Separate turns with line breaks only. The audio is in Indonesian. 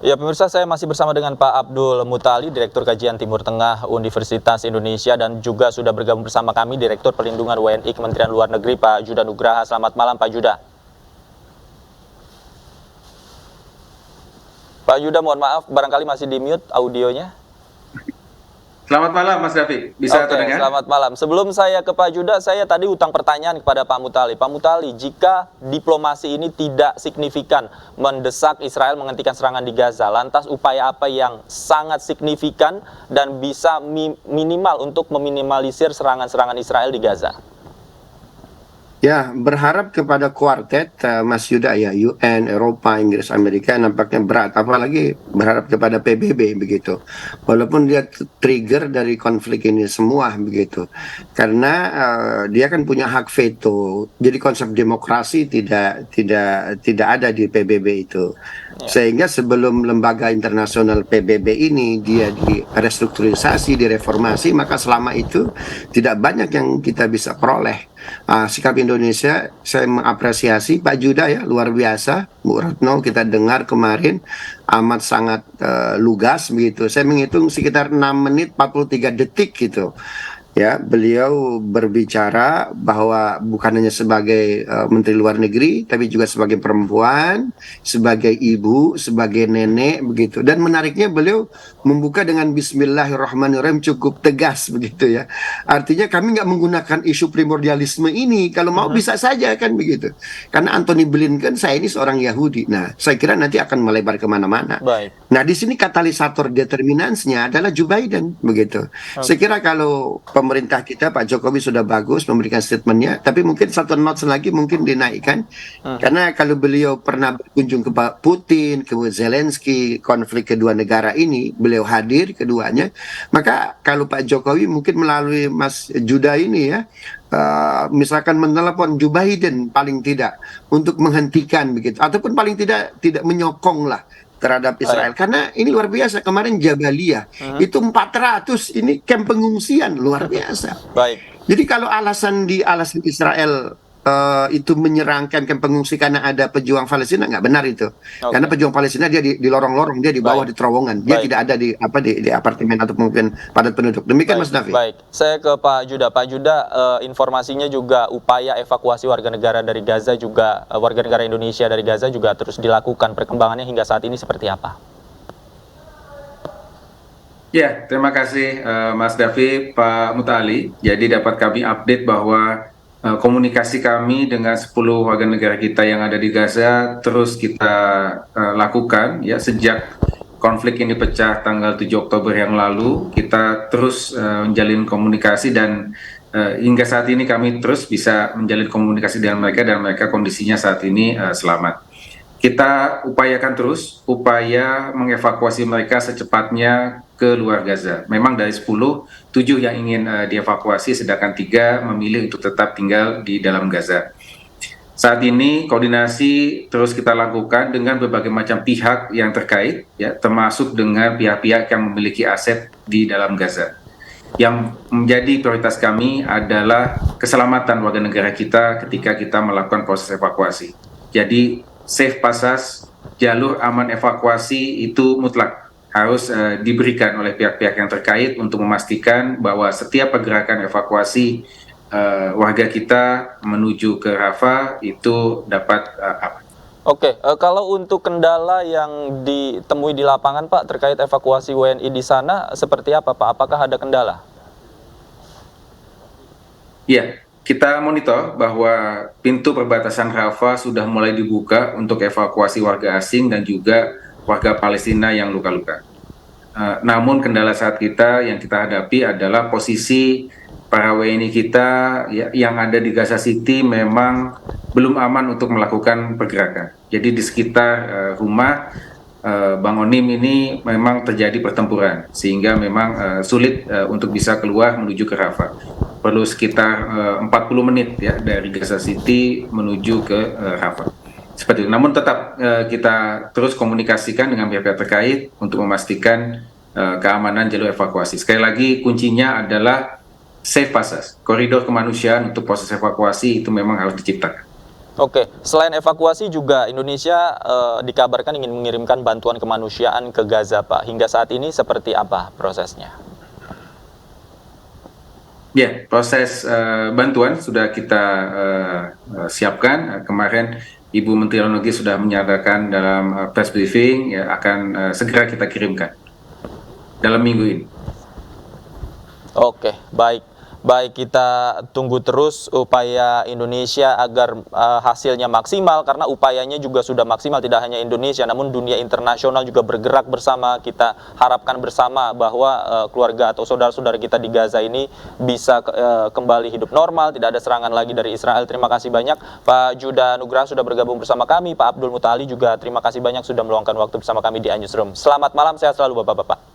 Ya pemirsa, saya masih bersama dengan Pak Abdul Mutali, Direktur Kajian Timur Tengah Universitas Indonesia, dan juga sudah bergabung bersama kami Direktur Perlindungan WNI Kementerian Luar Negeri Pak Judah Nugraha. Selamat malam Pak Judah. Pak Judah, mohon maaf barangkali masih di mute audionya.
Selamat malam Mas David, bisa
Oke,
terdengar?
selamat malam. Sebelum saya ke Pak Judah, saya tadi utang pertanyaan kepada Pak Mutali. Pak Mutali, jika diplomasi ini tidak signifikan mendesak Israel menghentikan serangan di Gaza, lantas upaya apa yang sangat signifikan dan bisa minimal untuk meminimalisir serangan-serangan Israel di Gaza?
Ya, berharap kepada kuartet Mas Yuda ya, UN, Eropa, Inggris, Amerika nampaknya berat. Apalagi berharap kepada PBB begitu. Walaupun dia trigger dari konflik ini semua begitu. Karena dia kan punya hak veto. Jadi konsep demokrasi tidak ada di PBB itu. Sehingga sebelum lembaga internasional PBB ini dia direstrukturisasi, direformasi, maka selama itu tidak banyak yang kita bisa peroleh. Sikap Indonesia saya mengapresiasi Pak Judah ya, luar biasa. Bu Retno kita dengar kemarin amat sangat lugas begitu. Saya menghitung sekitar 6 menit 43 detik gitu. Ya, beliau berbicara bahwa bukan hanya sebagai Menteri Luar Negeri, tapi juga sebagai perempuan, sebagai ibu, sebagai nenek, begitu. Dan menariknya beliau membuka dengan Bismillahirrahmanirrahim cukup tegas, begitu ya. Artinya kami nggak menggunakan isu primordialisme ini, kalau mau bisa saja kan begitu. Karena Anthony Blinken, saya ini seorang Yahudi. Nah, saya kira nanti akan melebar kemana-mana.
Baik.
Nah, di sini katalisator determinansnya adalah Joe Biden, begitu. Saya kira kalau pemerintah kita Pak Jokowi sudah bagus memberikan statementnya, tapi mungkin satu notch lagi mungkin dinaikkan, karena kalau beliau pernah berkunjung ke Pak Putin, ke Zelensky, konflik kedua negara ini, beliau hadir keduanya, maka kalau Pak Jokowi mungkin melalui Mas Judah ini ya, misalkan menelepon Joe Biden paling tidak untuk menghentikan begitu, ataupun paling tidak menyokong lah terhadap Israel. Karena ini luar biasa, kemarin Jabalia itu 400 ini camp pengungsian, luar biasa.
Baik.
Jadi kalau alasan Israel itu menyerangkan camp pengungsi karena ada pejuang Palestina, nggak benar itu. Karena pejuang Palestina dia di lorong-lorong, dia di bawah, di terowongan, dia tidak ada di apartemen atau mungkin padat penduduk. Demikian Mas David.
Baik, saya ke Pak Judah. Pak Judah, informasinya juga upaya evakuasi warga negara dari Gaza juga, warga negara Indonesia dari Gaza juga terus dilakukan. Perkembangannya hingga saat ini seperti apa?
Ya, terima kasih Mas David, Pak Mutali. Jadi dapat kami update bahwa komunikasi kami dengan 10 warga negara kita yang ada di Gaza terus kita lakukan ya sejak konflik ini pecah tanggal 7 Oktober yang lalu. Kita terus menjalin komunikasi dan hingga saat ini kami terus bisa menjalin komunikasi dengan mereka dan mereka kondisinya saat ini selamat. Kita upayakan terus upaya mengevakuasi mereka secepatnya ke luar Gaza. Memang dari 10, 7 yang ingin dievakuasi, sedangkan 3 memilih untuk tetap tinggal di dalam Gaza. Saat ini koordinasi terus kita lakukan dengan berbagai macam pihak yang terkait, ya, termasuk dengan pihak-pihak yang memiliki aset di dalam Gaza. Yang menjadi prioritas kami adalah keselamatan warga negara kita ketika kita melakukan proses evakuasi. Jadi safe passage, jalur aman evakuasi itu mutlak harus diberikan oleh pihak-pihak yang terkait untuk memastikan bahwa setiap pergerakan evakuasi warga kita menuju ke Rafah itu dapat aman.
Oke, kalau untuk kendala yang ditemui di lapangan Pak terkait evakuasi WNI di sana seperti apa Pak? Apakah ada kendala?
Ya, kita monitor bahwa pintu perbatasan Rafah sudah mulai dibuka untuk evakuasi warga asing dan juga warga Palestina yang luka-luka. Namun kendala saat yang kita hadapi adalah posisi para WNI kita yang ada di Gaza City memang belum aman untuk melakukan pergerakan. Jadi di sekitar rumah Bang Onim ini memang terjadi pertempuran sehingga memang sulit untuk bisa keluar menuju ke Rafah. Perlu sekitar 40 menit ya dari Gaza City menuju ke Rafah. Seperti itu. Namun tetap kita terus komunikasikan dengan pihak-pihak terkait untuk memastikan keamanan jalur evakuasi. Sekali lagi kuncinya adalah safe passage, koridor kemanusiaan untuk proses evakuasi itu memang harus diciptakan.
Oke, selain evakuasi juga Indonesia dikabarkan ingin mengirimkan bantuan kemanusiaan ke Gaza, Pak. Hingga saat ini seperti apa prosesnya?
Ya, proses bantuan sudah kita siapkan. Kemarin Ibu Menteri Luar Negeri sudah menyatakan dalam press briefing ya akan segera kita kirimkan dalam minggu ini.
Oke, baik. Baik, kita tunggu terus upaya Indonesia agar hasilnya maksimal, karena upayanya juga sudah maksimal, tidak hanya Indonesia, namun dunia internasional juga bergerak bersama. Kita harapkan bersama bahwa keluarga atau saudara-saudara kita di Gaza ini bisa kembali hidup normal, tidak ada serangan lagi dari Israel. Terima kasih banyak Pak Judah Nugraha sudah bergabung bersama kami, Pak Abdul Mutali juga terima kasih banyak sudah meluangkan waktu bersama kami di iNewsroom. Selamat malam, sehat selalu Bapak-Bapak.